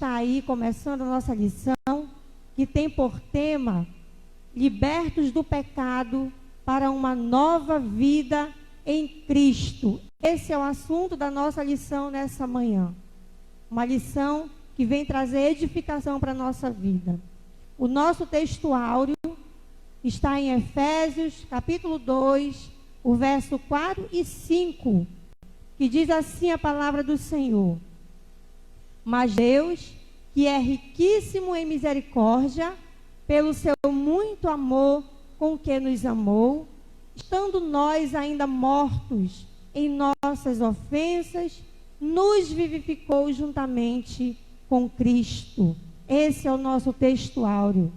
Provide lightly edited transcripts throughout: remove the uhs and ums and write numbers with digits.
está aí começando a nossa lição, que tem por tema Libertos do pecado para uma nova vida em Cristo. Esse é o assunto da nossa lição nessa manhã. Uma lição que vem trazer edificação para a nossa vida. O nosso texto áureo está em Efésios, capítulo 2, o verso 4 e 5, que diz assim a palavra do Senhor: Mas Deus, que é riquíssimo em misericórdia, pelo seu muito amor com que nos amou, estando nós ainda mortos em nossas ofensas, nos vivificou juntamente com Cristo. Esse é o nosso texto áureo.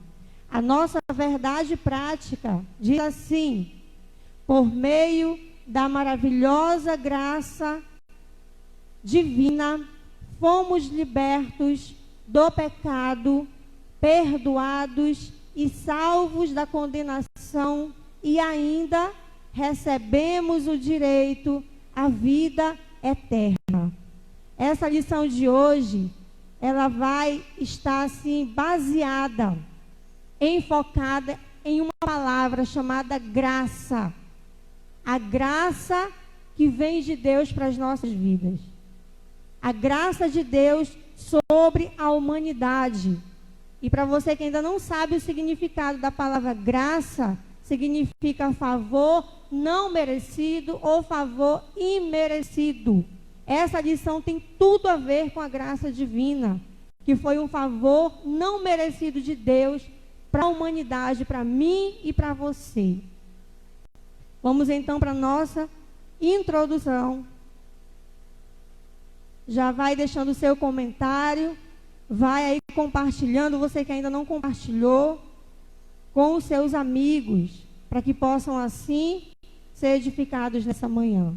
A nossa verdade prática diz assim: por meio da maravilhosa graça divina, fomos libertos do pecado, perdoados e salvos da condenação, e ainda recebemos o direito à vida eterna. Essa lição de hoje, ela vai estar assim baseada, enfocada em uma palavra chamada graça. A graça que vem de Deus para as nossas vidas. A graça de Deus sobre a humanidade. E para você que ainda não sabe o significado da palavra graça, significa favor não merecido ou favor imerecido. Essa lição tem tudo a ver com a graça divina, que foi um favor não merecido de Deus para a humanidade, para mim e para você. Vamos então para a nossa introdução. Já vai deixando o seu comentário, vai aí compartilhando, você que ainda não compartilhou, com os seus amigos, para que possam assim ser edificados nessa manhã.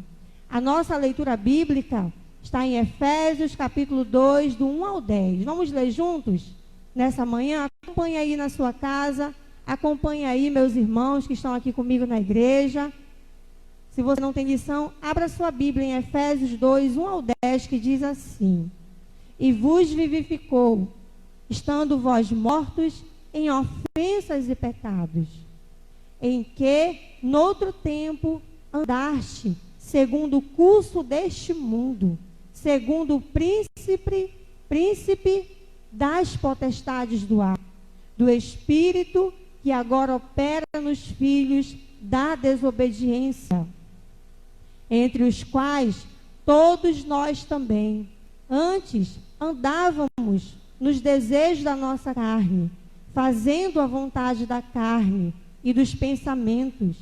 A nossa leitura bíblica está em Efésios, capítulo 2, do 1 ao 10. Vamos ler juntos nessa manhã? Acompanhe aí na sua casa, acompanhe aí meus irmãos que estão aqui comigo na igreja. Se você não tem lição, abra sua Bíblia em Efésios 2, 1 ao 10, que diz assim: E vos vivificou, estando vós mortos em ofensas e pecados, em que, noutro tempo, andaste, segundo o curso deste mundo, segundo o príncipe das potestades do ar, do Espírito que agora opera nos filhos da desobediência, entre os quais todos nós também, antes andávamos nos desejos da nossa carne, fazendo a vontade da carne e dos pensamentos,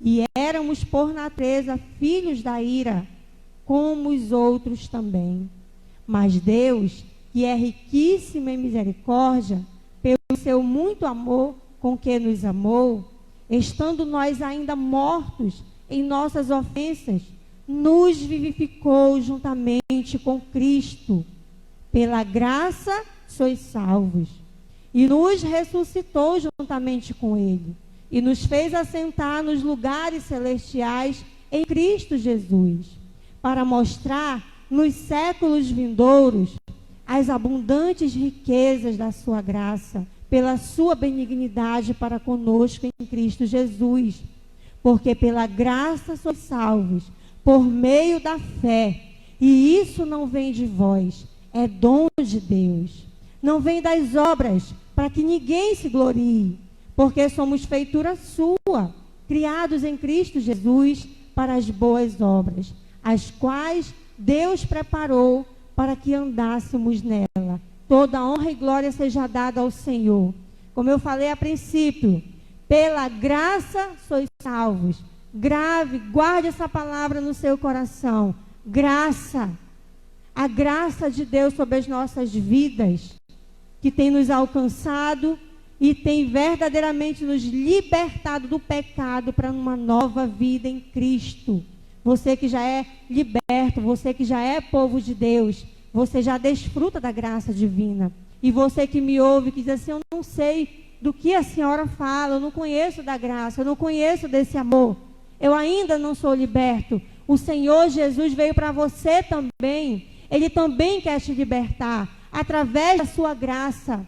e éramos por natureza filhos da ira, como os outros também. Mas Deus, que é riquíssimo em misericórdia, pelo seu muito amor com que nos amou, estando nós ainda mortos em nossas ofensas, nos vivificou juntamente com Cristo. Pela graça sois salvos. E nos ressuscitou juntamente com Ele. E nos fez assentar nos lugares celestiais em Cristo Jesus, para mostrar nos séculos vindouros as abundantes riquezas da sua graça, pela sua benignidade para conosco em Cristo Jesus. Porque pela graça sois salvos, por meio da fé. E isso não vem de vós, é dom de Deus. Não vem das obras, para que ninguém se glorie. Porque somos feitura sua, criados em Cristo Jesus para as boas obras, as quais Deus preparou para que andássemos nela. Toda honra e glória seja dada ao Senhor. Como eu falei a princípio, pela graça sois salvos. Grave, guarde essa palavra no seu coração. Graça. A graça de Deus sobre as nossas vidas, que tem nos alcançado e tem verdadeiramente nos libertado do pecado para uma nova vida em Cristo. Você que já é liberto, você que já é povo de Deus, você já desfruta da graça divina. E você que me ouve, que diz assim: eu não sei do que a senhora fala, eu não conheço da graça, eu não conheço desse amor, eu ainda não sou liberto. O Senhor Jesus veio para você também. Ele também quer te libertar. através da sua graça.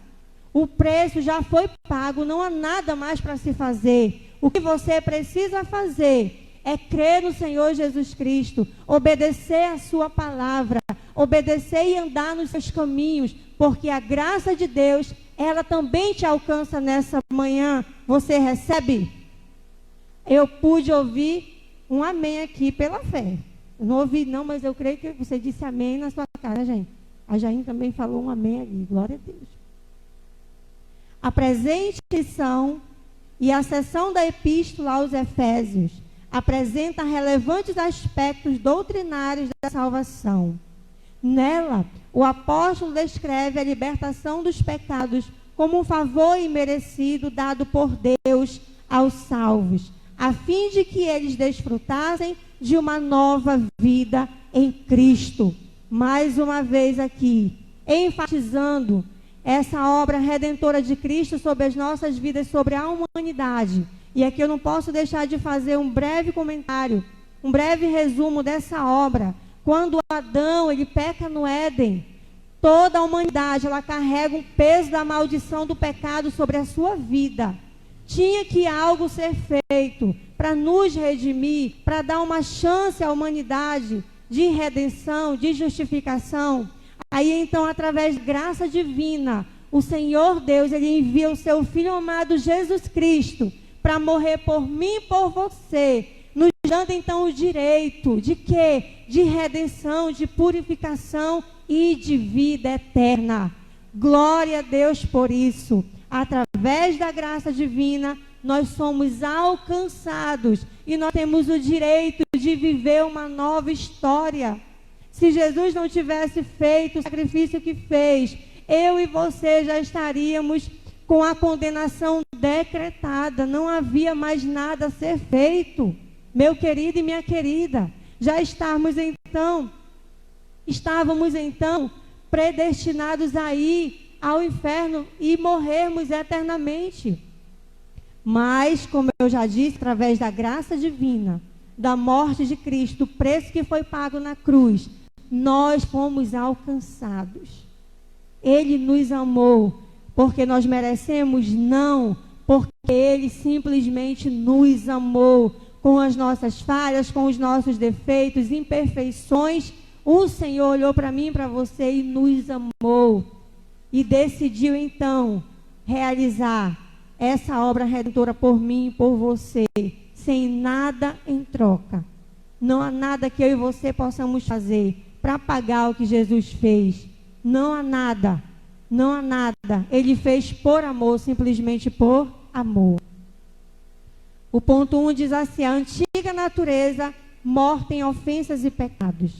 O preço já foi pago, não há nada mais para se fazer. O que você precisa fazer é crer no Senhor Jesus Cristo, obedecer a sua palavra, obedecer e andar nos seus caminhos, porque a graça de Deus, ela também te alcança nessa manhã. Você recebe? Eu pude ouvir um amém aqui pela fé. Eu não ouvi não, mas eu creio que você disse amém na sua cara, Jair. A Jair também falou um amém ali, glória a Deus. A presente lição e a sessão da Epístola aos Efésios apresenta relevantes aspectos doutrinários da salvação. Nela, o apóstolo descreve a libertação dos pecados como um favor imerecido dado por Deus aos salvos, a fim de que eles desfrutassem de uma nova vida em Cristo. Mais uma vez aqui, enfatizando essa obra redentora de Cristo sobre as nossas vidas, sobre a humanidade. E aqui eu não posso deixar de fazer um breve comentário, um breve resumo dessa obra. Quando Adão, ele peca no Éden, toda a humanidade, ela carrega um peso da maldição do pecado sobre a sua vida. Tinha que algo ser feito para nos redimir, para dar uma chance à humanidade de redenção, de justificação. Aí então, através da graça divina, o Senhor Deus, ele envia o seu Filho amado Jesus Cristo para morrer por mim e por você, nos dando então o direito de quê? De redenção, de purificação e de vida eterna. Glória a Deus por isso. Através da graça divina, nós somos alcançados e nós temos o direito de viver uma nova história. Se Jesus não tivesse feito o sacrifício que fez, eu e você já estaríamos com a condenação decretada. Não havia mais nada a ser feito. Meu querido e minha querida, já estávamos então predestinados a ir ao inferno e morrermos eternamente. Mas, como eu já disse, através da graça divina, da morte de Cristo, do preço que foi pago na cruz, nós fomos alcançados. Ele nos amou porque nós merecemos? Não, porque Ele simplesmente nos amou. Com as nossas falhas, com os nossos defeitos, imperfeições, o Senhor olhou para mim e para você e nos amou. E decidiu então realizar essa obra redentora por mim e por você, sem nada em troca. Não há nada que eu e você possamos fazer para pagar o que Jesus fez. Não há nada, não há nada. Ele fez por amor, simplesmente por amor. O ponto 1 diz assim: a antiga natureza morta em ofensas e pecados.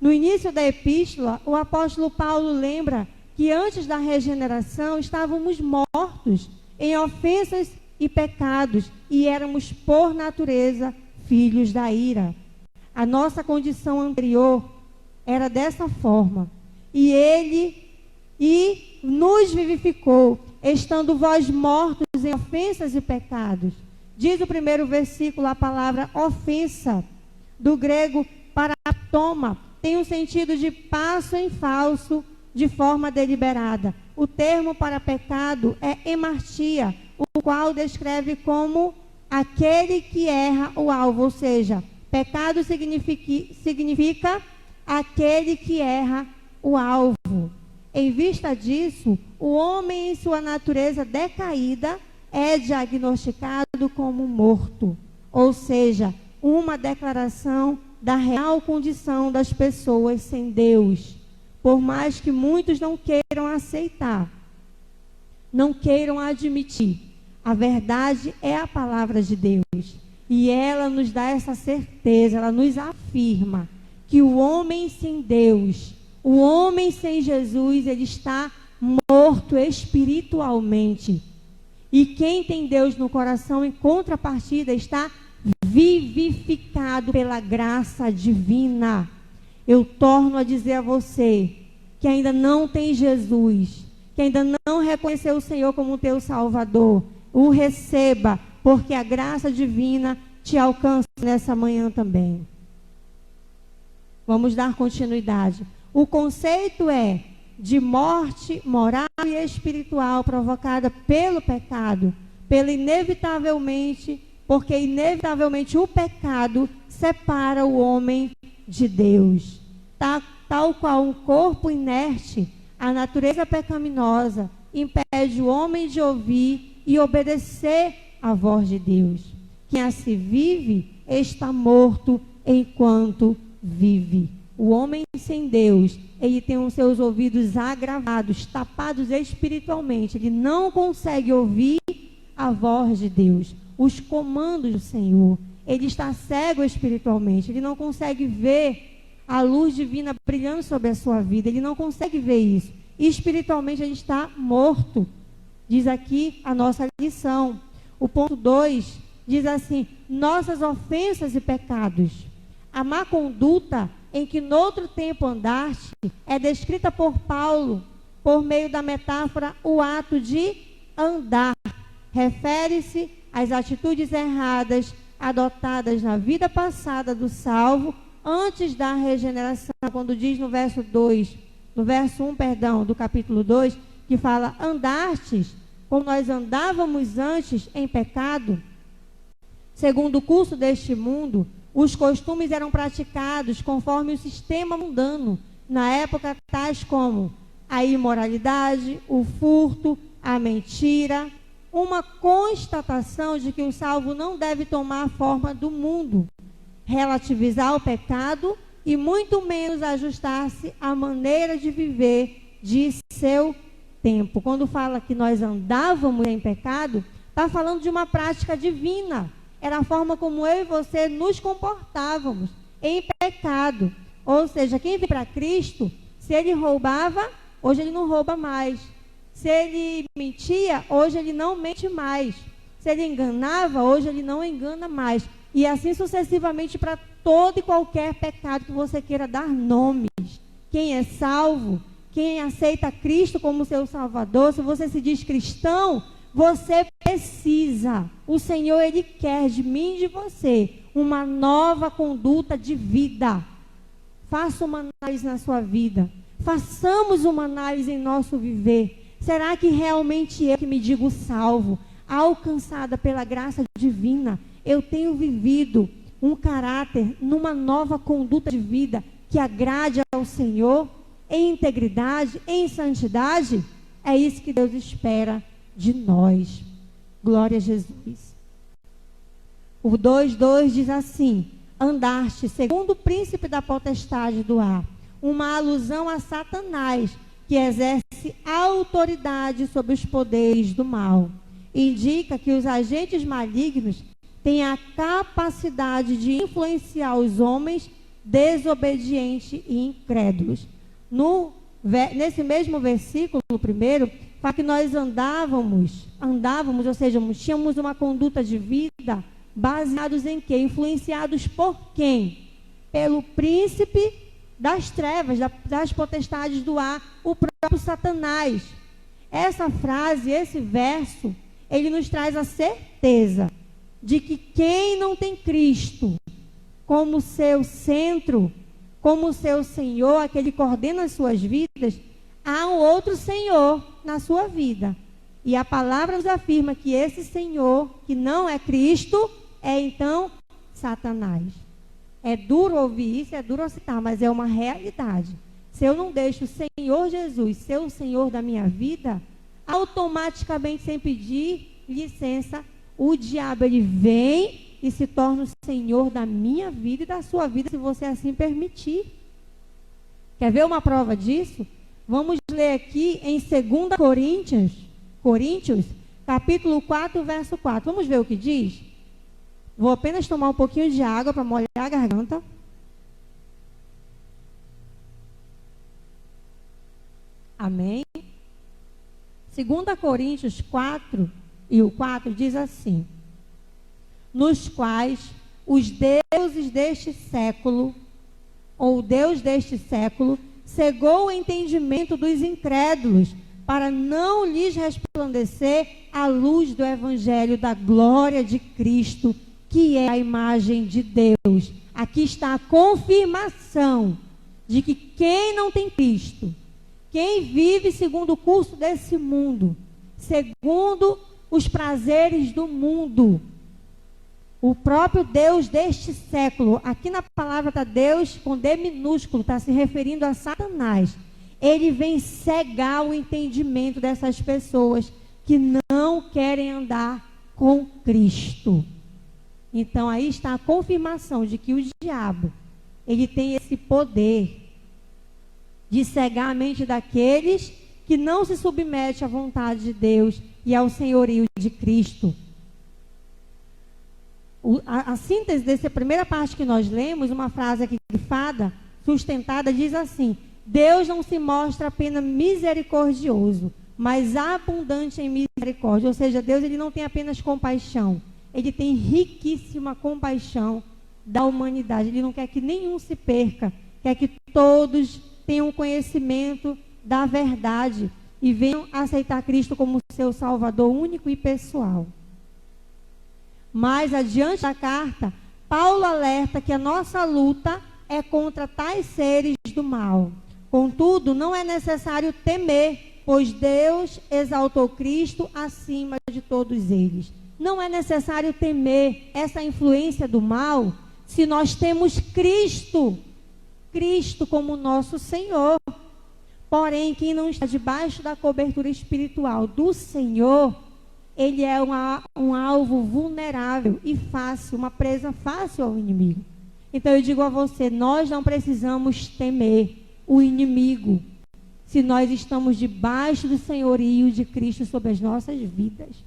No início da epístola, o apóstolo Paulo lembra que antes da regeneração estávamos mortos em ofensas e pecados e éramos por natureza filhos da ira. A nossa condição anterior era dessa forma. E ele nos vivificou, estando vós mortos em ofensas e pecados. Diz o primeiro versículo, a palavra ofensa, do grego paratoma, tem um sentido de passo em falso, de forma deliberada. O termo para pecado é emartia, o qual descreve como aquele que erra o alvo, ou seja, pecado significa aquele que erra o alvo. Em vista disso, o homem em sua natureza decaída é diagnosticado como morto, ou seja, uma declaração da real condição das pessoas sem Deus. Por mais que muitos não queiram aceitar, não queiram admitir, a verdade é a palavra de Deus. E ela nos dá essa certeza, ela nos afirma que o homem sem Deus, o homem sem Jesus, ele está morto espiritualmente. E quem tem Deus no coração, em contrapartida, está vivificado pela graça divina. Eu torno a dizer a você que ainda não tem Jesus, que ainda não reconheceu o Senhor como teu Salvador, o receba, porque a graça divina te alcança nessa manhã também. Vamos dar continuidade. O conceito é de morte moral e espiritual provocada pelo pecado, porque inevitavelmente o pecado separa o homem de Deus. Tal qual um corpo inerte, a natureza pecaminosa impede o homem de ouvir e obedecer à voz de Deus. Quem assim vive está morto enquanto vive. O homem sem Deus, ele tem os seus ouvidos agravados, tapados espiritualmente. Ele não consegue ouvir a voz de Deus, os comandos do Senhor. Ele está cego espiritualmente. Ele não consegue ver a luz divina brilhando sobre a sua vida. Ele não consegue ver isso. E espiritualmente ele está morto. Diz aqui a nossa lição. O ponto 2 diz assim: nossas ofensas e pecados. A má conduta em que noutro tempo andaste é descrita por Paulo por meio da metáfora o ato de andar. Refere-se às atitudes erradas adotadas na vida passada do salvo antes da regeneração, quando diz no verso 1, do capítulo 2, que fala: andastes como nós andávamos antes em pecado, segundo o curso deste mundo. Os costumes eram praticados conforme o sistema mundano, na época, tais como a imoralidade, o furto, a mentira. Uma constatação de que o salvo não deve tomar a forma do mundo, relativizar o pecado e muito menos ajustar-se à maneira de viver de seu tempo. Quando fala que nós andávamos em pecado, está falando de uma prática divina. Era a forma como eu e você nos comportávamos em pecado. Ou seja, quem vem para Cristo, se ele roubava, hoje ele não rouba mais. Se ele mentia, hoje ele não mente mais. Se ele enganava, hoje ele não engana mais. E assim sucessivamente para todo e qualquer pecado que você queira dar nomes. Quem é salvo, quem aceita Cristo como seu Salvador, se você se diz cristão, você precisa. O Senhor, Ele quer de mim e de você uma nova conduta de vida. Faça uma análise na sua vida. Façamos uma análise em nosso viver. Será que realmente eu que me digo salvo, alcançada pela graça divina, eu tenho vivido um caráter numa nova conduta de vida que agrade ao Senhor, em integridade, em santidade? É isso que Deus espera de nós. Glória a Jesus. O 2:2 diz assim: andaste segundo o príncipe da potestade do ar. Uma alusão a Satanás, que exerce autoridade sobre os poderes do mal. Indica que os agentes malignos têm a capacidade de influenciar os homens desobedientes e incrédulos. Nesse mesmo versículo, primeiro, fala que nós andávamos, ou seja, tínhamos uma conduta de vida baseados em quê? Influenciados por quem? Pelo príncipe das trevas, das potestades do ar, o próprio Satanás. Essa frase, esse verso, ele nos traz a certeza de que quem não tem Cristo como seu centro, como seu Senhor, aquele que coordena as suas vidas, há um outro Senhor na sua vida. E a palavra nos afirma que esse Senhor, que não é Cristo, é então Satanás. É duro ouvir isso, é duro aceitar, mas é uma realidade. Se eu não deixo o Senhor Jesus ser o Senhor da minha vida, automaticamente, sem pedir licença, o diabo ele vem e se torna o Senhor da minha vida e da sua vida, se você assim permitir. Quer ver uma prova disso? Vamos ler aqui em 2 Coríntios, capítulo 4, verso 4. Vamos ver o que diz? Vou apenas tomar um pouquinho de água para molhar a garganta. Amém? 2 Coríntios 4 e o 4 diz assim: nos quais os deuses deste século, ou o Deus deste século, cegou o entendimento dos incrédulos, para não lhes resplandecer a luz do evangelho da glória de Cristo, que é a imagem de Deus. Aqui está a confirmação de que quem não tem Cristo, Quem vive segundo o curso desse mundo, segundo os prazeres do mundo, o próprio Deus deste século, aqui na palavra está Deus com D minúsculo, está se referindo a Satanás. Ele vem cegar o entendimento dessas pessoas que não querem andar com Cristo. Então aí está a confirmação de que o diabo, ele tem esse poder de cegar a mente daqueles que não se submetem à vontade de Deus e ao senhorio de Cristo. A síntese dessa primeira parte que nós lemos, uma frase aqui grifada, sustentada, diz assim: Deus não se mostra apenas misericordioso, mas abundante em misericórdia. Ou seja, Deus, ele não tem apenas compaixão, ele tem riquíssima compaixão da humanidade. Ele não quer que nenhum se perca, quer que todos tenham conhecimento da verdade e venham aceitar Cristo como seu Salvador único e pessoal. Mais adiante da carta, Paulo alerta que a nossa luta é contra tais seres do mal. Contudo, não é necessário temer, pois Deus exaltou Cristo acima de todos eles. Não é necessário temer essa influência do mal se nós temos Cristo como nosso Senhor. Porém, quem não está debaixo da cobertura espiritual do Senhor, ele é um alvo vulnerável e fácil, uma presa fácil ao inimigo. Então eu digo a você, nós não precisamos temer o inimigo se nós estamos debaixo do senhorio de Cristo sobre as nossas vidas.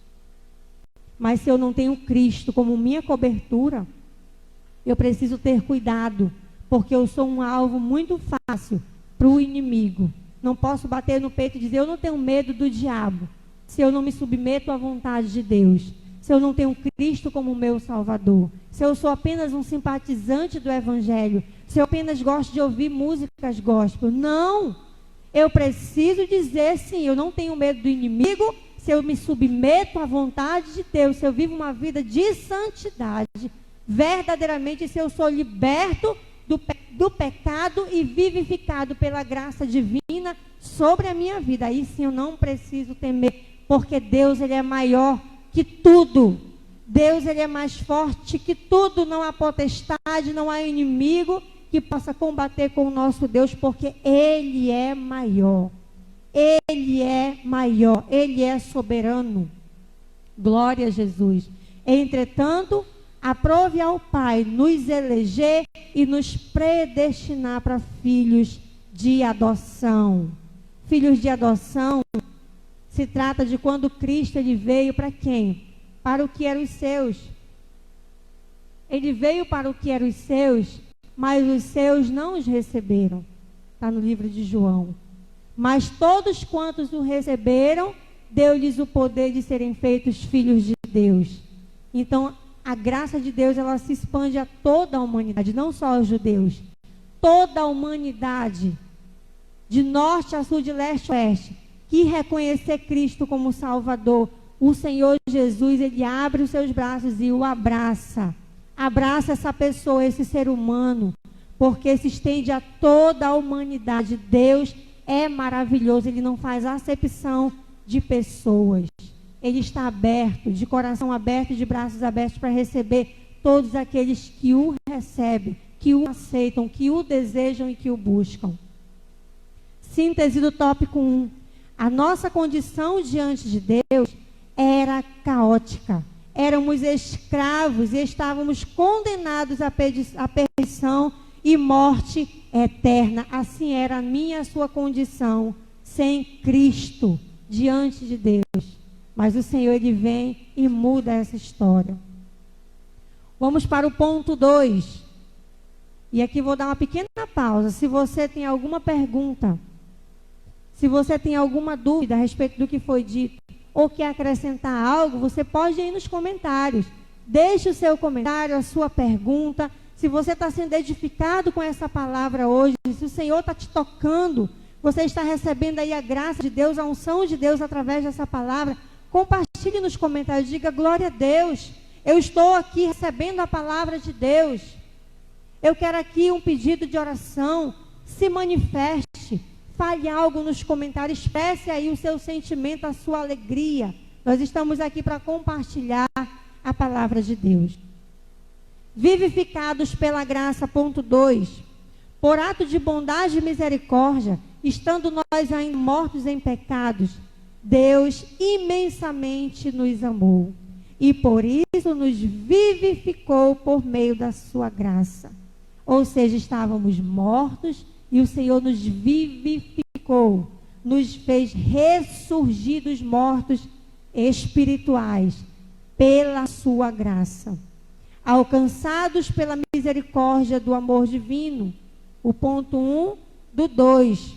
Mas se eu não tenho Cristo como minha cobertura, eu preciso ter cuidado, porque eu sou um alvo muito fácil para o inimigo. Não posso bater no peito e dizer, eu não tenho medo do diabo, se eu não me submeto à vontade de Deus, se eu não tenho Cristo como meu Salvador, se eu sou apenas um simpatizante do Evangelho, se eu apenas gosto de ouvir músicas gospel. Não! Eu preciso dizer, sim, eu não tenho medo do inimigo, se eu me submeto à vontade de Deus, se eu vivo uma vida de santidade, verdadeiramente, se eu sou liberto do pecado e vivificado pela graça divina sobre a minha vida, aí sim eu não preciso temer, porque Deus, ele é maior que tudo. Deus, ele é mais forte que tudo. Não há potestade, não há inimigo que possa combater com o nosso Deus, porque ele é maior. Ele é maior, ele é soberano. Glória a Jesus. Entretanto, aprove ao Pai nos eleger e nos predestinar para filhos de adoção. Filhos de adoção se trata de quando Cristo, ele veio para quem? Para o que eram os seus. Ele veio para o que eram os seus, mas os seus não os receberam. Está no livro de João. Mas todos quantos o receberam, deu-lhes o poder de serem feitos filhos de Deus. Então, a graça de Deus, ela se expande a toda a humanidade, não só aos judeus. Toda a humanidade, de norte a sul, de leste a oeste, que reconhecer Cristo como Salvador, o Senhor Jesus, ele abre os seus braços e o abraça. Abraça essa pessoa, esse ser humano, porque se estende a toda a humanidade. Deus é maravilhoso, ele não faz acepção de pessoas. Ele está aberto, de coração aberto, de braços abertos para receber todos aqueles que o recebem, que o aceitam, que o desejam e que o buscam. Síntese do tópico 1. A nossa condição diante de Deus era caótica. Éramos escravos e estávamos condenados à perdição e morte eterna. Assim era a minha e a sua condição sem Cristo diante de Deus. Mas o Senhor, ele vem e muda essa história. Vamos para o ponto 2. E aqui vou dar uma pequena pausa. Se você tem alguma pergunta, se você tem alguma dúvida a respeito do que foi dito, ou quer acrescentar algo, você pode ir nos comentários. Deixe o seu comentário, a sua pergunta. Se você está sendo edificado com essa palavra hoje, se o Senhor está te tocando, você está recebendo aí a graça de Deus, a unção de Deus através dessa palavra, compartilhe nos comentários, diga glória a Deus. Eu estou aqui recebendo a palavra de Deus. Eu quero aqui um pedido de oração. Se manifeste. fale algo nos comentários, expresse aí o seu sentimento, a sua alegria. Nós estamos aqui para compartilhar a palavra de Deus. Vivificados pela graça, ponto 2. Por ato de bondade e misericórdia, estando nós ainda mortos em pecados, Deus imensamente nos amou. E por isso nos vivificou por meio da sua graça. Ou seja, estávamos mortos e o Senhor nos vivificou. Nos fez ressurgir dos mortos espirituais pela sua graça. Alcançados pela misericórdia do amor divino. O ponto 1 do 2.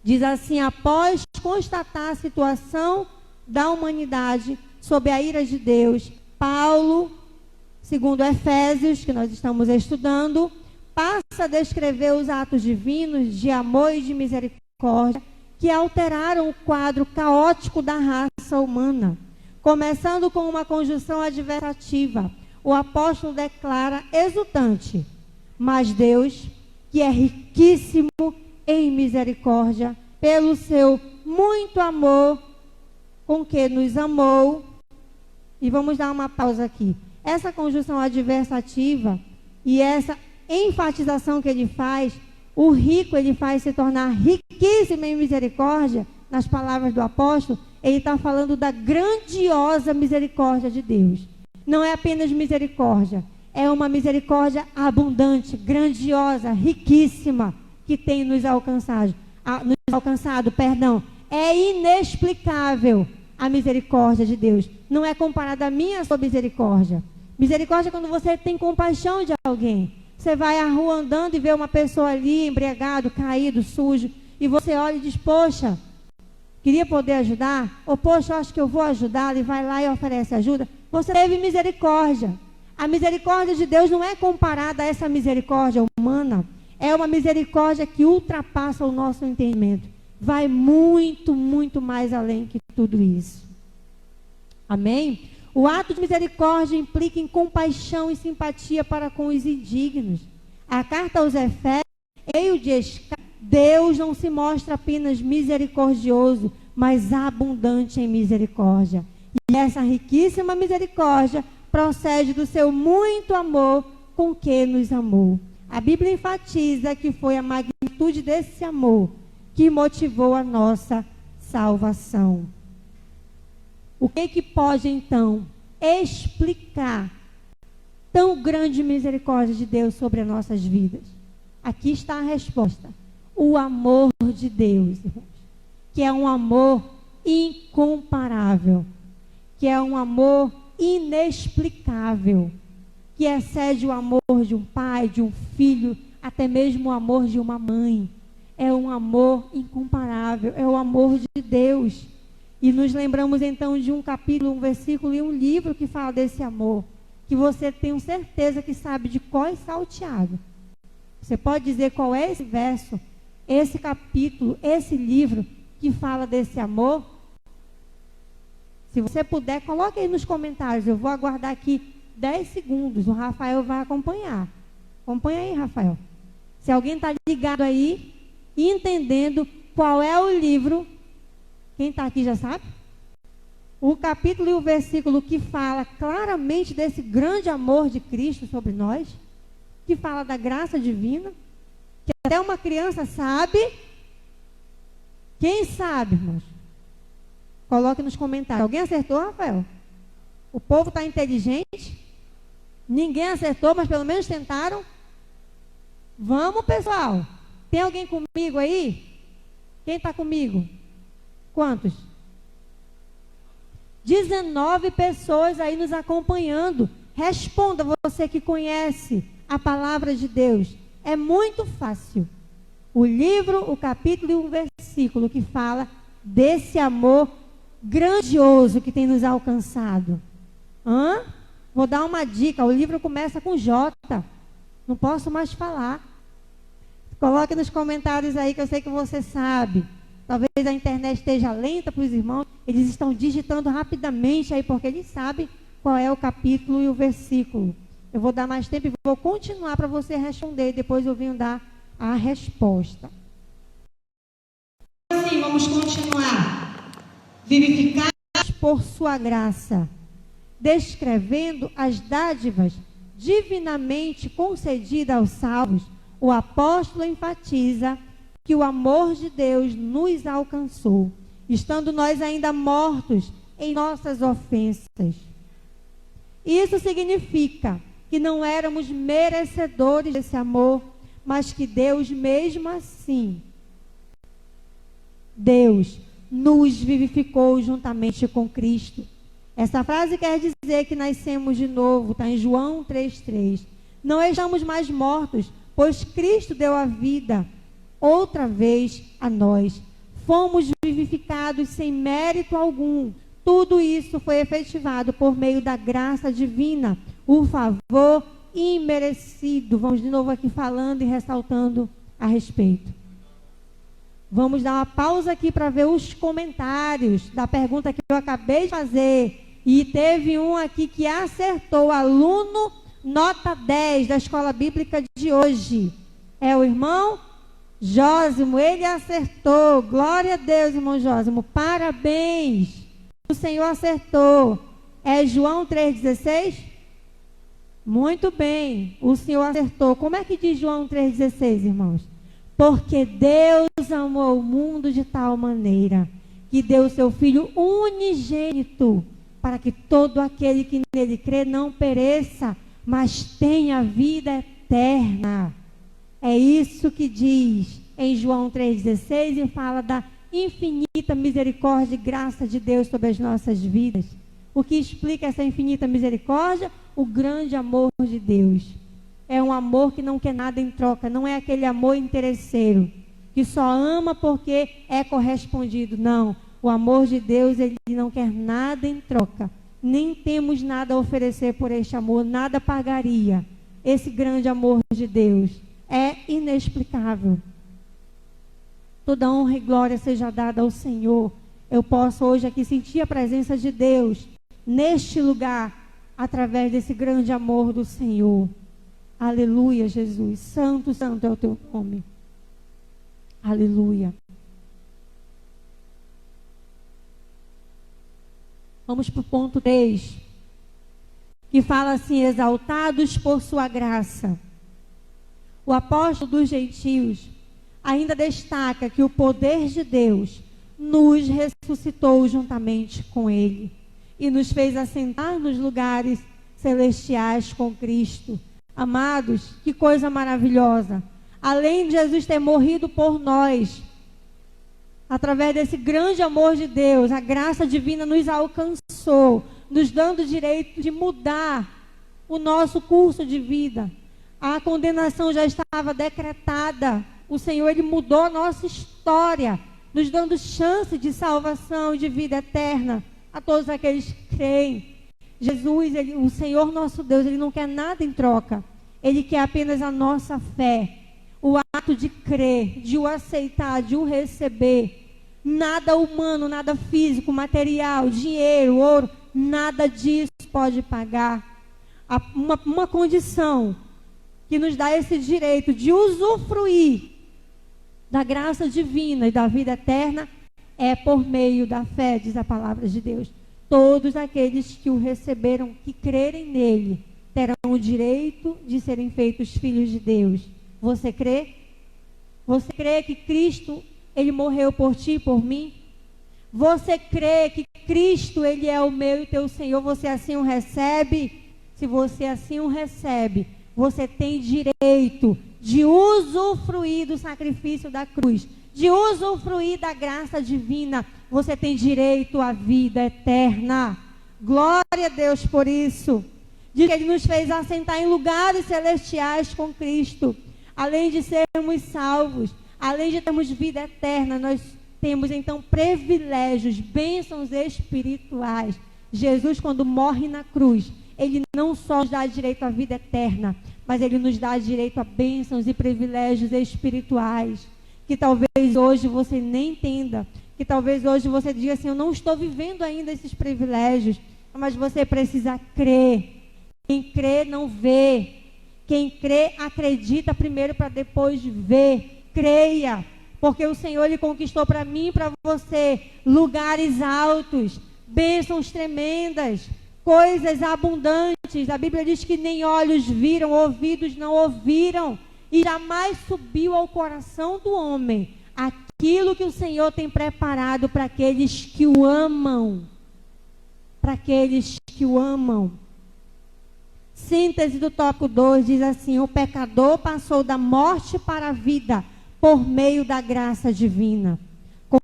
Diz assim: após constatar a situação da humanidade sob a ira de Deus, Paulo, segundo Efésios, que nós estamos estudando, passa a descrever os atos divinos de amor e de misericórdia que alteraram o quadro caótico da raça humana. Começando com uma conjunção adversativa, o apóstolo declara exultante: mas Deus, que é riquíssimo em misericórdia, pelo seu muito amor com que nos amou. E vamos dar uma pausa aqui. Essa conjunção adversativa e essa enfatização que ele faz, o rico ele faz se tornar riquíssimo em misericórdia, nas palavras do apóstolo, ele está falando da grandiosa misericórdia de Deus. Não é apenas misericórdia, é uma misericórdia abundante, grandiosa, riquíssima, que tem nos alcançado. É inexplicável a misericórdia de Deus. Não é comparada a minha sua misericórdia. Misericórdia é quando você tem compaixão de alguém. Você vai à rua andando e vê uma pessoa ali, embriagado, caído, sujo, e você olha e diz: poxa, queria poder ajudar? Ou poxa, eu acho que eu vou ajudá-lo, e vai lá e oferece ajuda. Você teve misericórdia. A misericórdia de Deus não é comparada a essa misericórdia humana. É uma misericórdia que ultrapassa o nosso entendimento. Vai muito, muito mais além que tudo isso. Amém? O ato de misericórdia implica em compaixão e simpatia para com os indignos. A carta aos Efésios, cheio de escárnio, Deus não se mostra apenas misericordioso, mas abundante em misericórdia. E essa riquíssima misericórdia procede do seu muito amor com que nos amou. A Bíblia enfatiza que foi a magnitude desse amor que motivou a nossa salvação. O que pode, então, explicar tão grande misericórdia de Deus sobre as nossas vidas? Aqui está a resposta. O amor de Deus, irmãos, que é um amor incomparável, que é um amor inexplicável, que excede o amor de um pai, de um filho, até mesmo o amor de uma mãe. É um amor incomparável, é o amor de Deus. E nos lembramos então de um capítulo, um versículo e um livro que fala desse amor, que você tem certeza que sabe de cor e salteado. Você pode dizer qual é esse verso, esse capítulo, esse livro que fala desse amor? Se você puder, coloque aí nos comentários. Eu vou aguardar aqui 10 segundos. O Rafael vai acompanhar. Acompanha aí, Rafael. Se alguém está ligado aí, entendendo qual é o livro, quem está aqui já sabe? O capítulo e o versículo que fala claramente desse grande amor de Cristo sobre nós, que fala da graça divina, que até uma criança sabe. Quem sabe, irmãos? Coloque nos comentários. Alguém acertou, Rafael? O povo está inteligente? Ninguém acertou, mas pelo menos tentaram. Vamos, pessoal. Tem alguém comigo aí? Quem está comigo? Quantos? 19 pessoas aí nos acompanhando. Responda, você que conhece a palavra de Deus. É muito fácil. O livro, o capítulo e um versículo que fala desse amor grandioso que tem nos alcançado. Vou dar uma dica. O livro começa com J. Não posso mais falar. Coloque nos comentários aí que eu sei que você sabe. Talvez a internet esteja lenta para os irmãos. Eles estão digitando rapidamente aí porque eles sabem qual é o capítulo e o versículo. Eu vou dar mais tempo e vou continuar para você responder. Depois eu venho dar a resposta. vamos continuar. Vivificados por sua graça, descrevendo as dádivas divinamente concedidas aos salvos, o apóstolo enfatiza que o amor de Deus nos alcançou, estando nós ainda mortos em nossas ofensas. Isso significa que não éramos merecedores desse amor, mas que Deus, mesmo assim, Deus nos vivificou juntamente com Cristo. Essa frase quer dizer que nascemos de novo, está em João 3,3. Não estamos mais mortos, pois Cristo deu a vida outra vez a nós. Fomos vivificados sem mérito algum. Tudo isso foi efetivado por meio da graça divina, o favor imerecido. Vamos de novo aqui falando e ressaltando a respeito. Vamos dar uma pausa aqui para ver os comentários da pergunta que eu acabei de fazer. E teve um aqui que acertou, aluno nota 10 da Escola Bíblica de hoje. É o irmão Jósimo, ele acertou. Glória a Deus, irmão Jósimo. Parabéns. O Senhor acertou. É João 3,16? Muito bem, o Senhor acertou. Como é que diz João 3,16, irmãos? Porque Deus amou o mundo de tal maneira que deu o seu Filho unigênito, para que todo aquele que nele crê não pereça, mas tenha vida eterna. É isso que diz em João 3,16 e fala da infinita misericórdia e graça de Deus sobre as nossas vidas. O que explica essa infinita misericórdia? O grande amor de Deus. É um amor que não quer nada em troca, não é aquele amor interesseiro, que só ama porque é correspondido. Não, o amor de Deus, ele não quer nada em troca. Nem temos nada a oferecer por este amor, nada pagaria. Esse grande amor de Deus é inexplicável. Toda honra e glória seja dada ao Senhor. Eu posso hoje aqui sentir a presença de Deus neste lugar, através desse grande amor do Senhor. Aleluia, Jesus. Santo, santo é o teu nome. Aleluia. Vamos para o ponto 3, que fala assim: exaltados por sua graça. O apóstolo dos gentios ainda destaca que o poder de Deus nos ressuscitou juntamente com ele e nos fez assentar nos lugares celestiais com Cristo. Amados, que coisa maravilhosa. Além de Jesus ter morrido por nós, através desse grande amor de Deus, a graça divina nos alcançou, nos dando o direito de mudar o nosso curso de vida. A condenação já estava decretada. O Senhor, ele mudou a nossa história, nos dando chance de salvação e de vida eterna a todos aqueles que creem. Jesus, o Senhor nosso Deus, ele não quer nada em troca. Ele quer apenas a nossa fé, o ato de crer, de o aceitar, de o receber. Nada humano, nada físico, material, dinheiro, ouro, nada disso pode pagar. Uma condição que nos dá esse direito de usufruir da graça divina e da vida eterna é por meio da fé, diz a palavra de Deus. Todos aqueles que o receberam, que crerem nele, terão o direito de serem feitos filhos de Deus. Você crê? Você crê que Cristo, ele morreu por ti e por mim? Você crê que Cristo, ele é o meu e teu Senhor? Você assim o recebe? Se você assim o recebe, você tem direito de usufruir do sacrifício da cruz, de usufruir da graça divina. Você tem direito à vida eterna. Glória a Deus por isso. Diz que ele nos fez assentar em lugares celestiais com Cristo. Além de sermos salvos, além de termos vida eterna, nós temos então privilégios, bênçãos espirituais. Jesus, quando morre na cruz, ele não só nos dá direito à vida eterna, mas ele nos dá direito a bênçãos e privilégios espirituais, que talvez hoje você nem entenda, que talvez hoje você diga assim: eu não estou vivendo ainda esses privilégios, mas você precisa crer. Quem crê não vê, quem crê acredita primeiro para depois ver. Creia, Porque o Senhor, Ele conquistou para mim e para você lugares altos, bênçãos tremendas, coisas abundantes. A Bíblia diz que nem olhos viram, ouvidos não ouviram, e jamais subiu ao coração do homem aquilo que o Senhor tem preparado para aqueles que o amam. Para aqueles que o amam. Síntese do tópico 2 diz assim: o pecador passou da morte para a vida por meio da graça divina,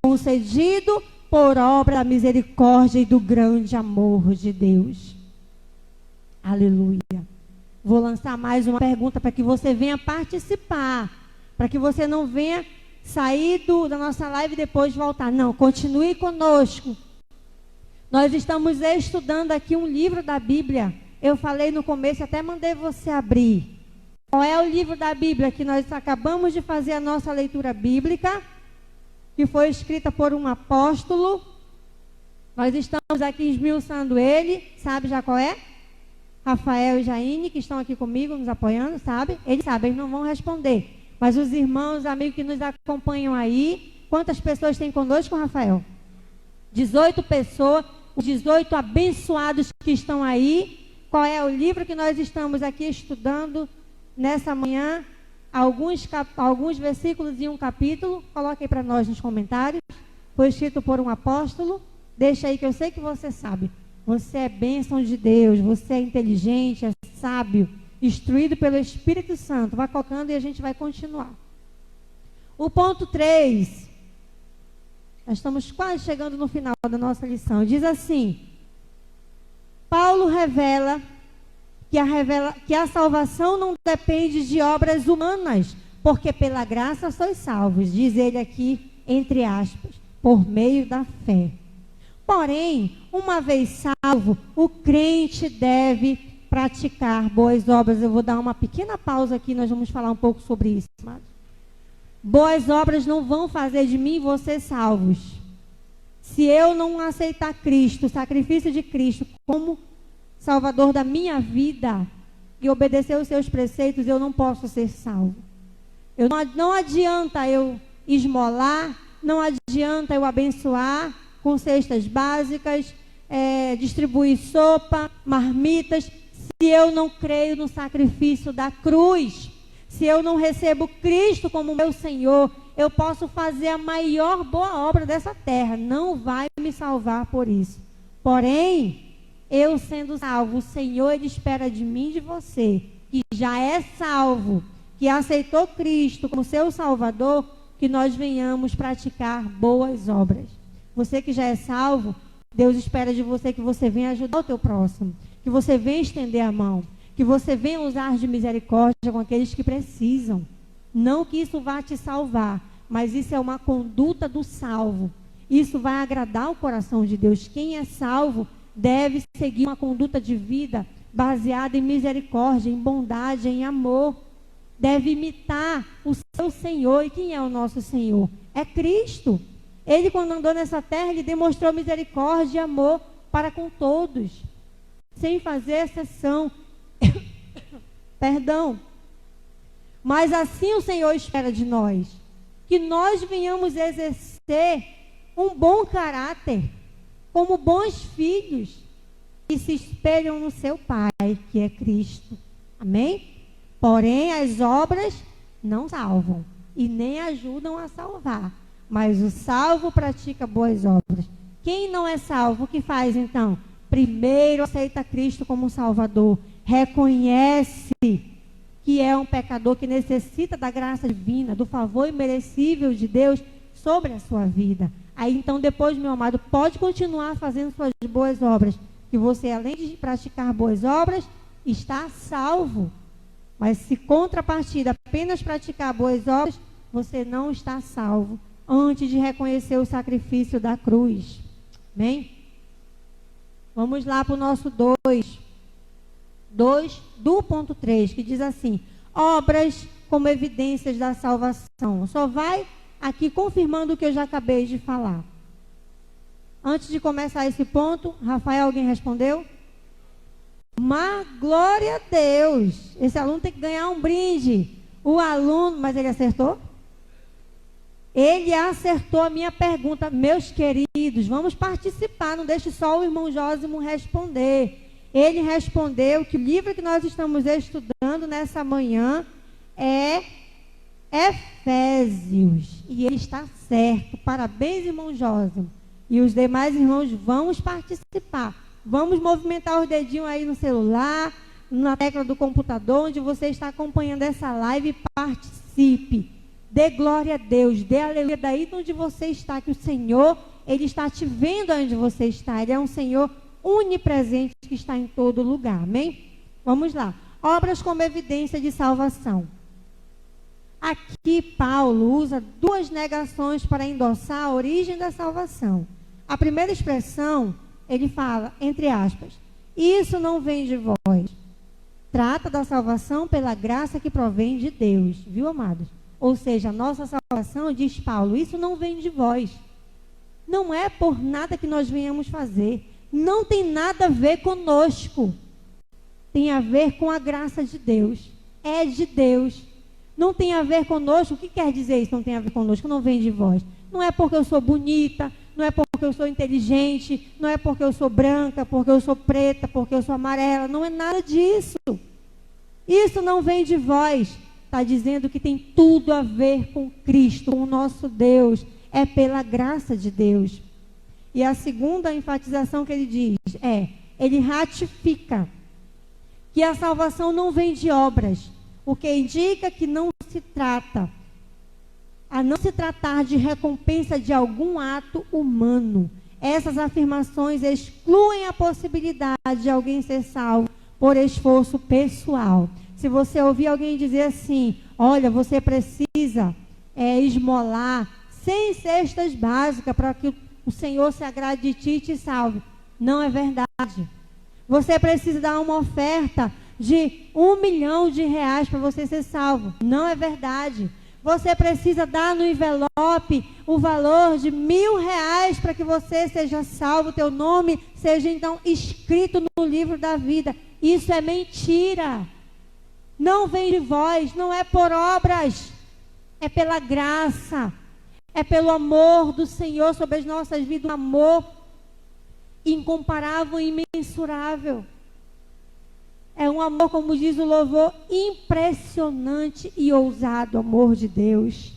concedido por obra da misericórdia e do grande amor de Deus. Aleluia. Vou lançar mais uma pergunta para que você venha participar, para que você não venha sair da nossa live e depois voltar. Não, continue conosco. Nós estamos estudando aqui um livro da Bíblia. Eu falei no começo, até mandei você abrir. Qual é o livro da Bíblia que nós acabamos de fazer a nossa leitura bíblica, que foi escrita por um apóstolo? Nós estamos aqui esmiuçando ele. Sabe já qual é? Rafael e Jaine, que estão aqui comigo, nos apoiando, sabe? Eles sabem, eles não vão responder. Mas os irmãos, os amigos que nos acompanham aí, quantas pessoas tem conosco, Rafael? 18 pessoas, os 18 abençoados que estão aí. Qual é o livro que nós estamos aqui estudando nessa manhã? Alguns versículos e um capítulo. Coloque aí para nós nos comentários. Foi escrito por um apóstolo. Deixa aí que eu sei que você sabe. Você é bênção de Deus, você é inteligente, é sábio, instruído pelo Espírito Santo. Vai colocando e a gente vai continuar. O ponto 3. Nós estamos quase chegando no final da nossa lição. Diz assim: Paulo revela que a salvação não depende de obras humanas, porque pela graça sois salvos, diz ele aqui, entre aspas, por meio da fé. Porém, uma vez salvo, o crente deve praticar boas obras. Eu vou dar uma pequena pausa aqui, nós vamos falar um pouco sobre isso, amados. Boas obras não vão fazer de mim e você salvos. Se eu não aceitar Cristo, o sacrifício de Cristo como Salvador da minha vida e obedecer os seus preceitos, eu não posso ser salvo. Não adianta eu esmolar, não adianta eu abençoar com cestas básicas, distribuir sopa, marmitas, se eu não creio no sacrifício da cruz. Se eu não recebo Cristo como meu Senhor, eu posso fazer a maior boa obra dessa terra, não vai me salvar por isso. Porém, eu sendo salvo, o Senhor, Ele espera de mim e de você, que já é salvo, que aceitou Cristo como seu Salvador, que nós venhamos praticar boas obras. Você que já é salvo, Deus espera de você que você venha ajudar o teu próximo, que você venha estender a mão, que você venha usar de misericórdia com aqueles que precisam. Não que isso vá te salvar, mas isso é uma conduta do salvo. Isso vai agradar o coração de Deus. Quem é salvo deve seguir uma conduta de vida baseada em misericórdia, em bondade, em amor. Deve imitar o seu Senhor. E quem é o nosso Senhor? É Cristo. Ele, quando andou nessa terra, ele demonstrou misericórdia e amor para com todos, sem fazer exceção. Perdão. Mas assim o Senhor espera de nós, que nós venhamos exercer um bom caráter, como bons filhos, que se espelham no seu Pai, que é Cristo. Amém? Porém, as obras não salvam e nem ajudam a salvar. Mas o salvo pratica boas obras. Quem não é salvo, o que faz então? Primeiro aceita Cristo como Salvador. Reconhece que é um pecador que necessita da graça divina, do favor imerecível de Deus sobre a sua vida. Aí então depois, meu amado, pode continuar fazendo suas boas obras, que você, além de praticar boas obras, está salvo. Mas se contrapartida apenas praticar boas obras, você não está salvo, antes de reconhecer o sacrifício da cruz. Amém? Vamos lá para o nosso 2 do ponto 3, que diz assim: obras como evidências da salvação. Só vai aqui confirmando o que eu já acabei de falar. Antes de começar esse ponto, Rafael, alguém respondeu? Mas glória a Deus, esse aluno tem que ganhar um brinde. O aluno, mas ele acertou? Ele acertou a minha pergunta. Meus queridos, vamos participar, não deixe só o irmão Jósimo responder. Ele respondeu que o livro que nós estamos estudando nessa manhã é Efésios. E ele está certo. Parabéns, irmão Jósimo. E os demais irmãos, vamos participar. Vamos movimentar os dedinhos aí no celular, na tecla do computador, onde você está acompanhando essa live, e participe. Dê glória a Deus, dê aleluia daí de onde você está, que o Senhor, Ele está te vendo onde você está. Ele é um Senhor onipresente que está em todo lugar, amém? Vamos lá. Obras como evidência de salvação. Aqui Paulo usa duas negações para endossar a origem da salvação. A primeira expressão, ele fala, entre aspas, isso não vem de vós. Trata da salvação pela graça que provém de Deus, viu, amados? Ou seja, a nossa salvação, diz Paulo, isso não vem de vós. Não é por nada que nós venhamos fazer. Não tem nada a ver conosco. Tem a ver com a graça de Deus. É de Deus. Não tem a ver conosco. O que quer dizer isso? Não tem a ver conosco, não vem de vós. Não é porque eu sou bonita, não é porque eu sou inteligente, não é porque eu sou branca, porque eu sou preta, porque eu sou amarela. Não é nada disso. Isso não vem de vós. Está dizendo que tem tudo a ver com Cristo, com o nosso Deus. É pela graça de Deus. E a segunda enfatização que ele diz ele ratifica que a salvação não vem de obras, o que indica que não se trata, a não se tratar de recompensa de algum ato humano. Essas afirmações excluem a possibilidade de alguém ser salvo por esforço pessoal. Se você ouvir alguém dizer assim, olha, você precisa esmolar 100 cestas básicas para que o Senhor se agrade de ti e te salve. Não é verdade. Você precisa dar uma oferta de R$1 milhão para você ser salvo. Não é verdade. Você precisa dar no envelope o valor de R$1.000 para que você seja salvo, teu nome seja então escrito no livro da vida. Isso é mentira. Não vem de vós, não é por obras, é pela graça, é pelo amor do Senhor sobre as nossas vidas, um amor incomparável e imensurável. É um amor, como diz o louvor, impressionante e ousado, amor de Deus.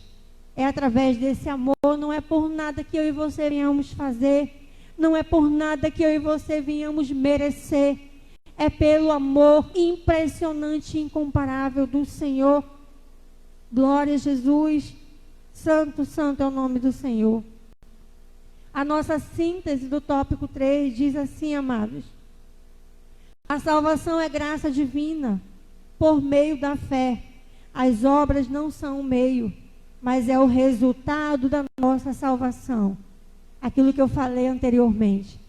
É através desse amor, não é por nada que eu e você venhamos fazer, não é por nada que eu e você venhamos merecer. É pelo amor impressionante e incomparável do Senhor. Glória a Jesus. Santo, santo é o nome do Senhor. A nossa síntese do tópico 3 diz assim, amados. A salvação é graça divina por meio da fé. As obras não são o meio, mas é o resultado da nossa salvação. Aquilo que eu falei anteriormente.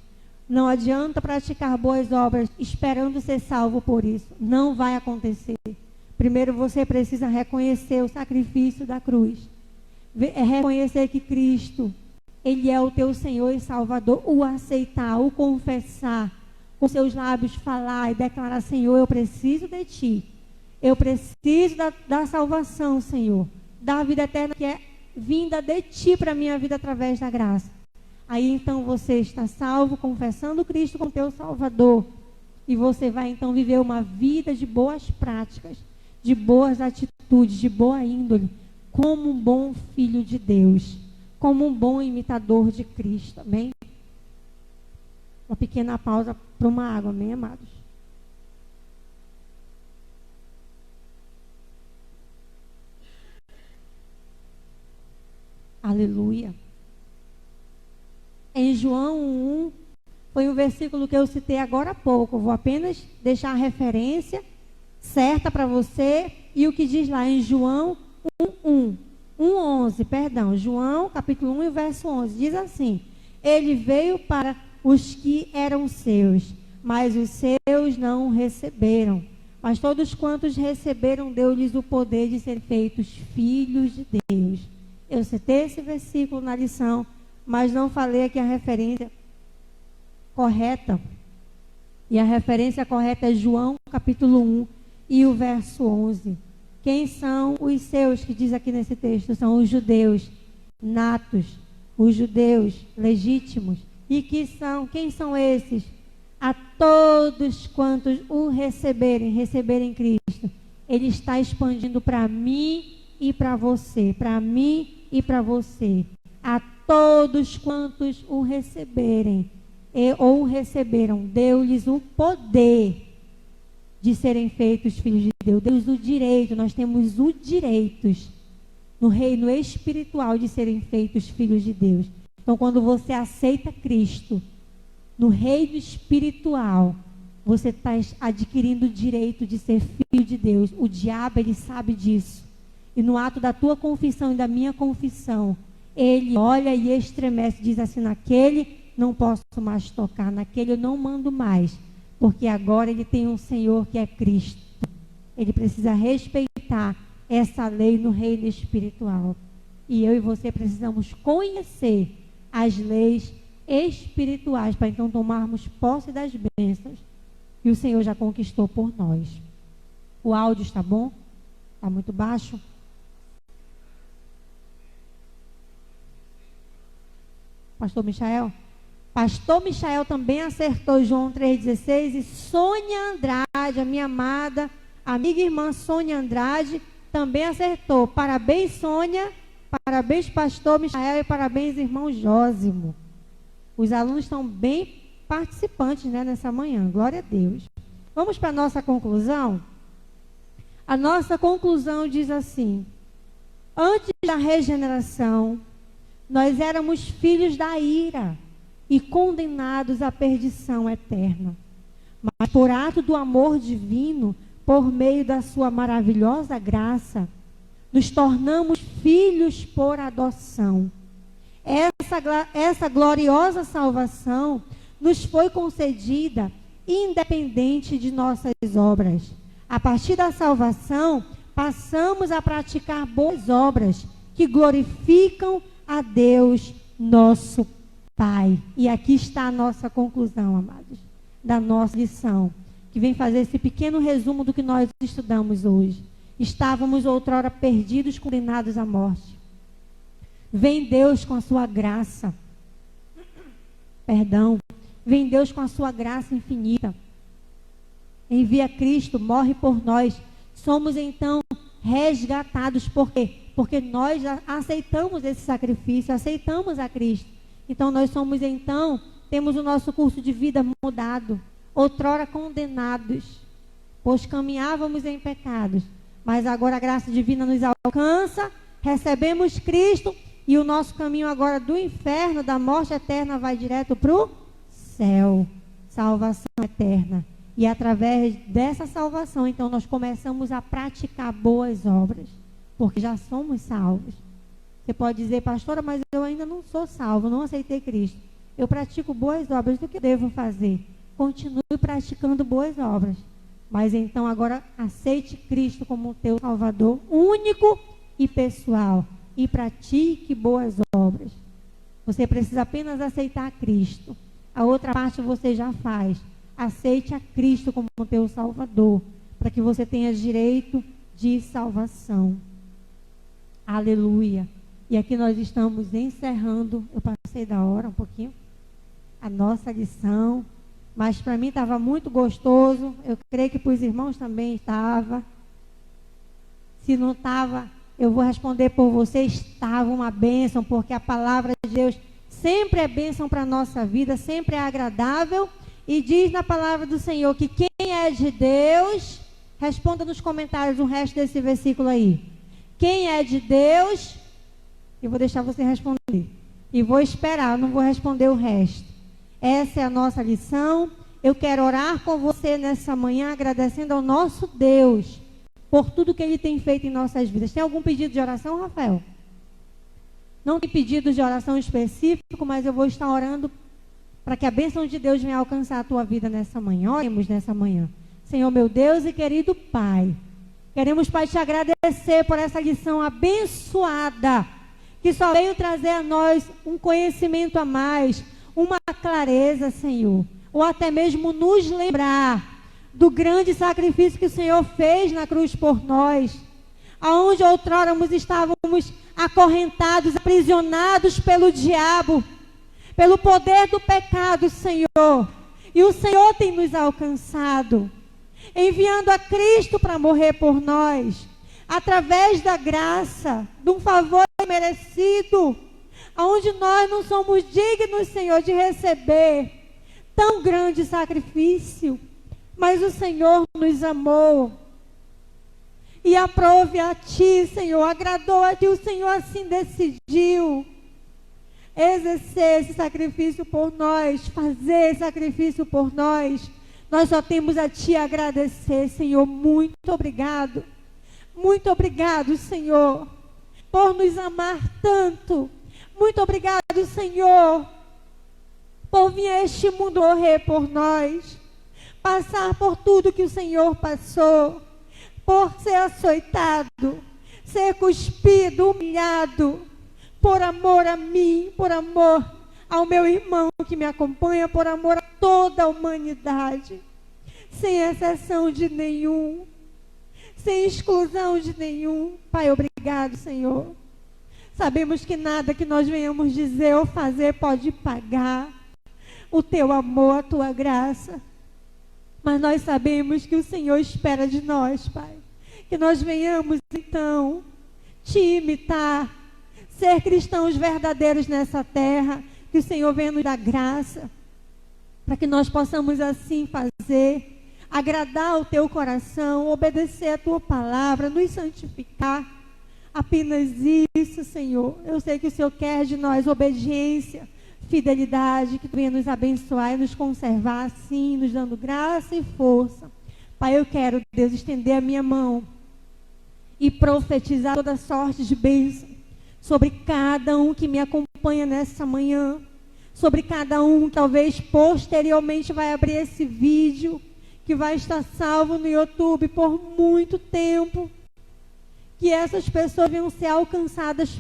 Não adianta praticar boas obras esperando ser salvo por isso. Não vai acontecer. Primeiro você precisa reconhecer o sacrifício da cruz. Reconhecer que Cristo, Ele é o teu Senhor e Salvador. O aceitar, o confessar, com seus lábios falar e declarar, Senhor, eu preciso de Ti. Eu preciso da salvação, Senhor. Da vida eterna que é vinda de Ti para a minha vida através da graça. Aí então você está salvo, confessando Cristo como teu Salvador. E você vai então viver uma vida de boas práticas, de boas atitudes, de boa índole, como um bom filho de Deus, como um bom imitador de Cristo, amém? Uma pequena pausa para uma água, amém, amados? Aleluia. Em João 1, foi um versículo que eu citei agora há pouco. Vou apenas deixar a referência certa para você. E o que diz lá em João 1:11, perdão. João, capítulo 1 e verso 11. Diz assim: Ele veio para os que eram seus, mas os seus não o receberam. Mas todos quantos receberam, deu-lhes o poder de ser feitos filhos de Deus. Eu citei esse versículo na lição, mas não falei aqui a referência correta. E a referência correta é João, capítulo 1 e o verso 11. Quem são os seus, que diz aqui nesse texto? São os judeus natos, os judeus legítimos. E quem são esses? A todos quantos o receberem Cristo. Ele está expandindo para mim e para você, para mim e para você. A todos quantos o receberem ou receberam, deu-lhes o poder de serem feitos filhos de Deus. Deu-lhes o direito, nós temos o direito no reino espiritual de serem feitos filhos de Deus. Então, quando você aceita Cristo no reino espiritual, você está adquirindo o direito de ser filho de Deus. O diabo, ele sabe disso. E no ato da tua confissão e da minha confissão, ele olha e estremece, diz assim: naquele não posso mais tocar, naquele eu não mando mais, porque agora ele tem um Senhor que é Cristo. Ele precisa respeitar essa lei no reino espiritual. E eu e você precisamos conhecer as leis espirituais para então tomarmos posse das bênçãos que o Senhor já conquistou por nós. O áudio está bom? Está muito baixo? Pastor Michael? Pastor Michael também acertou João 3,16. E Sônia Andrade, a minha amada amiga e irmã Sônia Andrade, também acertou. Parabéns, Sônia. Parabéns, pastor Michael. E parabéns, irmão Jósimo. Os alunos estão bem participantes, né, nessa manhã. Glória a Deus. Vamos para a nossa conclusão? A nossa conclusão diz assim: antes da regeneração, nós éramos filhos da ira e condenados à perdição eterna. Mas por ato do amor divino, por meio da sua maravilhosa graça, nos tornamos filhos por adoção. Essa gloriosa salvação nos foi concedida independente de nossas obras. A partir da salvação, passamos a praticar boas obras que glorificam a Deus, nosso Pai. E aqui está a nossa conclusão, amados, da nossa lição, que vem fazer esse pequeno resumo do que nós estudamos hoje. Estávamos outrora perdidos, condenados à morte. Vem Deus com a sua graça. Vem Deus com a sua graça infinita. Envia Cristo, morre por nós. Somos então resgatados. Por quê? Porque nós aceitamos esse sacrifício, aceitamos a Cristo. Então nós somos então, temos o nosso curso de vida mudado. Outrora condenados, pois caminhávamos em pecados. Mas agora a graça divina nos alcança, recebemos Cristo e o nosso caminho agora do inferno, da morte eterna, vai direto para o céu. Salvação eterna. E através dessa salvação, então, nós começamos a praticar boas obras, porque já somos salvos. Você pode dizer: pastora, mas eu ainda não sou salvo, não aceitei Cristo. Eu pratico boas obras, o que eu devo fazer? Continue praticando boas obras. Mas então agora aceite Cristo como teu Salvador único e pessoal. E pratique boas obras. Você precisa apenas aceitar Cristo. A outra parte você já faz. Aceite a Cristo como teu Salvador, para que você tenha direito de salvação. Aleluia. E aqui nós estamos encerrando, eu passei da hora um pouquinho, a nossa lição, mas para mim estava muito gostoso, eu creio que para os irmãos também estava. Se não estava, eu vou responder por você, estava uma bênção, porque a palavra de Deus sempre é bênção para a nossa vida, sempre é agradável. E diz na palavra do Senhor que quem é de Deus, responda nos comentários o resto desse versículo aí. Quem é de Deus, eu vou deixar você responder. E vou esperar, não vou responder o resto. Essa é a nossa lição. Eu quero orar com você nessa manhã, agradecendo ao nosso Deus por tudo que Ele tem feito em nossas vidas. Tem algum pedido de oração, Rafael? Não tem pedido de oração específico, mas eu vou estar orando para que a bênção de Deus venha alcançar a tua vida nessa manhã. Oremos nessa manhã. Senhor, meu Deus e querido Pai, queremos, Pai, te agradecer por essa lição abençoada, que só veio trazer a nós um conhecimento a mais, uma clareza, Senhor, ou até mesmo nos lembrar do grande sacrifício que o Senhor fez na cruz por nós, aonde outrora estávamos acorrentados, aprisionados pelo diabo, pelo poder do pecado, Senhor. E o Senhor tem nos alcançado, enviando a Cristo para morrer por nós, através da graça, de um favor merecido, onde nós não somos dignos, Senhor, de receber tão grande sacrifício, mas o Senhor nos amou e aprove a Ti, Senhor, agradou a Ti, o Senhor assim decidiu exercer esse sacrifício por nós, fazer esse sacrifício por nós. Nós só temos a Ti agradecer, Senhor. Muito obrigado. Muito obrigado, Senhor, por nos amar tanto. Muito obrigado, Senhor, por vir a este mundo morrer por nós, passar por tudo que o Senhor passou, por ser açoitado, ser cuspido, humilhado, por amor a mim, por amor ao meu irmão que me acompanha, por amor a toda a humanidade, sem exceção de nenhum, sem exclusão de nenhum. Pai, obrigado, Senhor. Sabemos que nada que nós venhamos dizer ou fazer pode pagar o Teu amor, a Tua graça. Mas nós sabemos que o Senhor espera de nós, Pai, que nós venhamos, então, Te imitar, ser cristãos verdadeiros nessa terra, que o Senhor venha nos dar graça, para que nós possamos assim fazer, agradar o Teu coração, obedecer a Tua palavra, nos santificar. Apenas isso, Senhor. Eu sei que o Senhor quer de nós obediência, fidelidade, que Tu venha nos abençoar e nos conservar assim, nos dando graça e força. Pai, eu quero, Deus, estender a minha mão e profetizar toda sorte de bênção sobre cada um que me acompanha nessa manhã, sobre cada um que talvez posteriormente vai abrir esse vídeo, que vai estar salvo no YouTube por muito tempo. Que essas pessoas venham ser alcançadas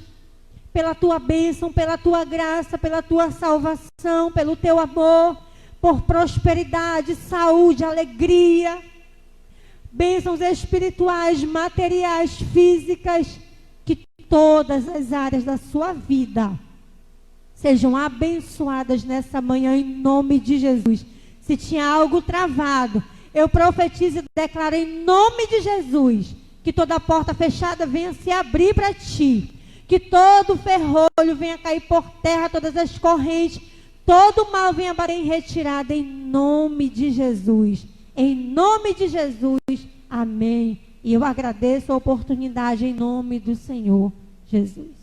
pela Tua bênção, pela Tua graça, pela Tua salvação, pelo Teu amor, por prosperidade, saúde, alegria, bênçãos espirituais, materiais, físicas, que todas as áreas da sua vida sejam abençoadas nessa manhã, em nome de Jesus. Se tinha algo travado, eu profetizo e declaro em nome de Jesus, que toda porta fechada venha se abrir para Ti, que todo ferrolho venha cair por terra, todas as correntes, todo mal venha bater em retirada, em nome de Jesus. Em nome de Jesus, amém. E eu agradeço a oportunidade em nome do Senhor Jesus.